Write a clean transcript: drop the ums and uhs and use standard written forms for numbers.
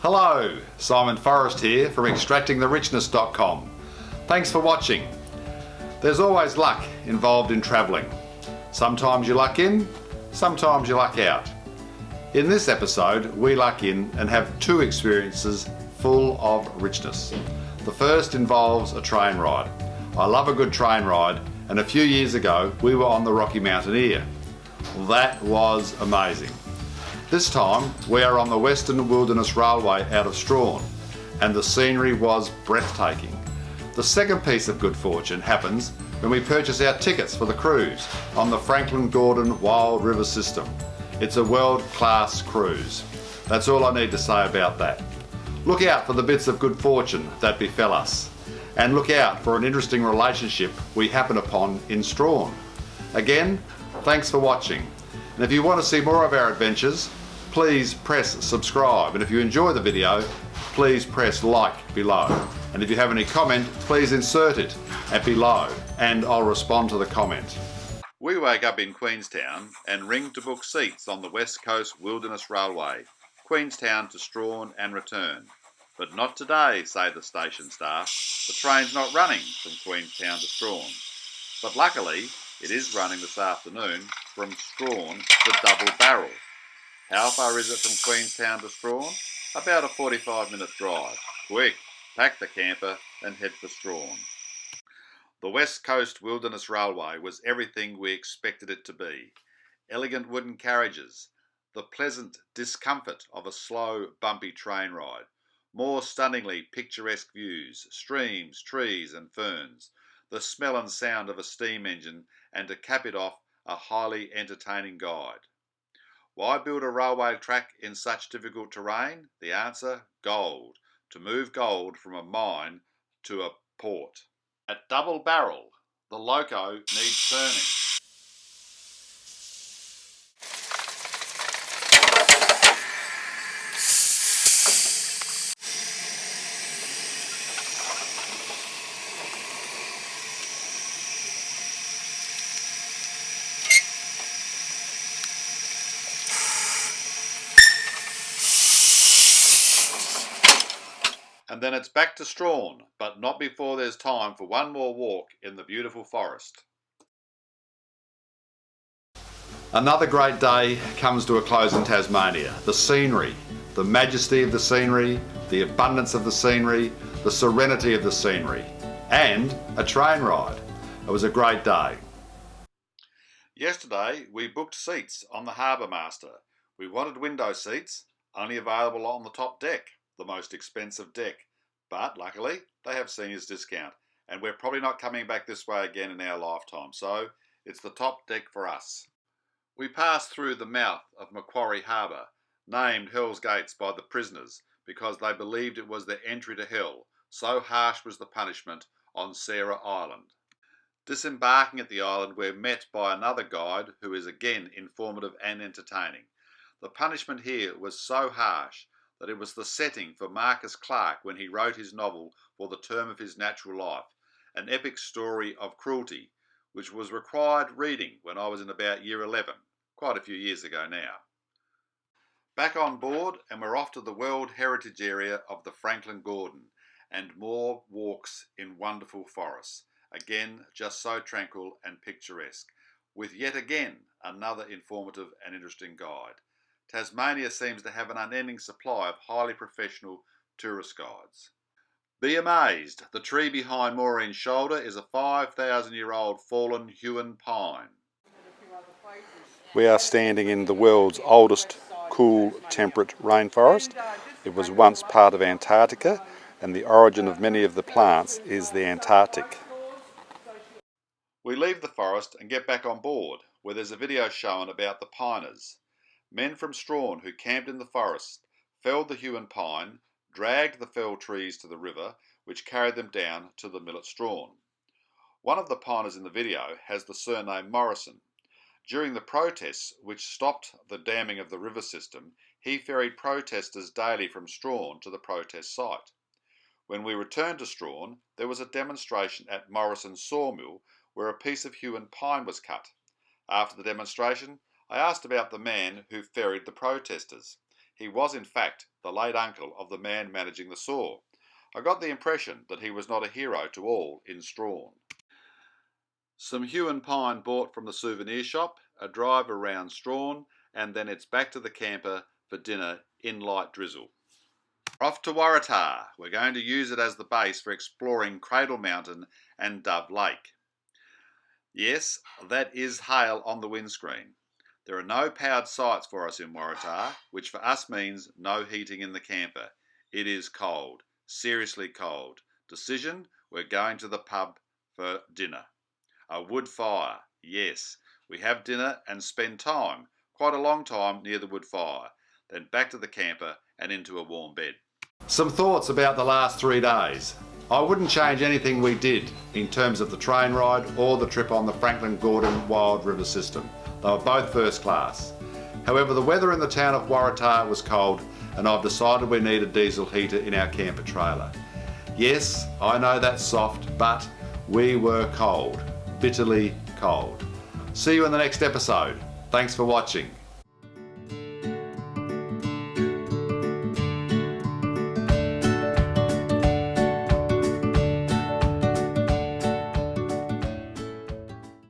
Hello, Simon Forrest here from extractingtherichness.com. Thanks for watching. There's always luck involved in travelling. Sometimes you luck in, sometimes you luck out. In this episode, we luck in and have two experiences full of richness. The first involves a train ride. I love a good train ride, and a few years ago we were on the Rocky Mountaineer. That was amazing. This time we are on the Western Wilderness Railway out of Strahan, and the scenery was breathtaking. The second piece of good fortune happens when we purchase our tickets for the cruise on the Franklin Gordon Wild River System. It's a world-class cruise. That's all I need to say about that. Look out for the bits of good fortune that befell us, and look out for an interesting relationship we happen upon in Strahan. Again, thanks for watching. And if you want to see more of our adventures, please press subscribe. And if you enjoy the video, please press like below. And if you have any comment, please insert it at below and I'll respond to the comment. We wake up in Queenstown and ring to book seats on the West Coast Wilderness Railway, Queenstown to Strahan and return. But not today, say the station staff. The train's not running from Queenstown to Strahan. But luckily, it is running this afternoon from Strahan to Double Barrel. How far is it from Queenstown to Strahan? About a 45-minute drive. Quick, pack the camper and head for Strahan. The West Coast Wilderness Railway was everything we expected it to be. Elegant wooden carriages, the pleasant discomfort of a slow, bumpy train ride, more stunningly picturesque views, streams, trees and ferns, the smell and sound of a steam engine, and to cap it off, a highly entertaining guide. Why build a railway track in such difficult terrain? The answer, gold. To move gold from a mine to a port. At Double Barrel, the loco needs turning. And then it's back to Strahan, but not before there's time for one more walk in the beautiful forest. Another great day comes to a close in Tasmania. The scenery, the majesty of the scenery, the abundance of the scenery, the serenity of the scenery, and a train ride. It was a great day. Yesterday we booked seats on the Harbour Master. We wanted window seats, only available on the top deck, the most expensive deck. But luckily they have seniors discount, and we're probably not coming back this way again in our lifetime, so it's the top deck for us. We passed through the mouth of Macquarie Harbour, named Hell's Gates by the prisoners because they believed it was their entry to hell, so harsh was the punishment on Sarah Island. Disembarking at the island, we're met by another guide who is again informative and entertaining. The punishment here was so harsh that it was the setting for Marcus Clarke when he wrote his novel For the Term of His Natural Life, an epic story of cruelty, which was required reading when I was in about year 11, quite a few years ago now. Back on board, and we're off to the World Heritage Area of the Franklin Gordon, and more walks in wonderful forests, again just so tranquil and picturesque, with yet again another informative and interesting guide. Tasmania seems to have an unending supply of highly professional tourist guides. Be amazed, the tree behind Maureen's shoulder is a 5,000-year-old fallen Huon pine. We are standing in the world's oldest cool temperate rainforest. It was once part of Antarctica, and the origin of many of the plants is the Antarctic. We leave the forest and get back on board, where there's a video shown about the piners. Men from Strahan who camped in the forest, felled the Huon pine, dragged the felled trees to the river, which carried them down to the mill at Strahan. One of the piners in the video has the surname Morrison. During the protests which stopped the damming of the river system, he ferried protesters daily from Strahan to the protest site. When we returned to Strahan, there was a demonstration at Morrison's sawmill where a piece of Huon pine was cut. After the demonstration, I asked about the man who ferried the protesters. He was in fact the late uncle of the man managing the saw. I got the impression that he was not a hero to all in Strahan. Some Huon pine bought from the souvenir shop, a drive around Strahan, and then it's back to the camper for dinner in light drizzle. Off to Waratah. We're going to use it as the base for exploring Cradle Mountain and Dove Lake. Yes, that is hail on the windscreen. There are no powered sites for us in Waratah, which for us means no heating in the camper. It is cold, seriously cold. Decision, we're going to the pub for dinner. A wood fire, yes. We have dinner and spend time, quite a long time, near the wood fire. Then back to the camper and into a warm bed. Some thoughts about the last 3 days. I wouldn't change anything we did in terms of the train ride or the trip on the Franklin-Gordon Wild River system. They were both first class. However, the weather in the town of Waratah was cold and I've decided we need a diesel heater in our camper trailer. Yes, I know that's soft, but we were cold. Bitterly cold. See you in the next episode. Thanks for watching.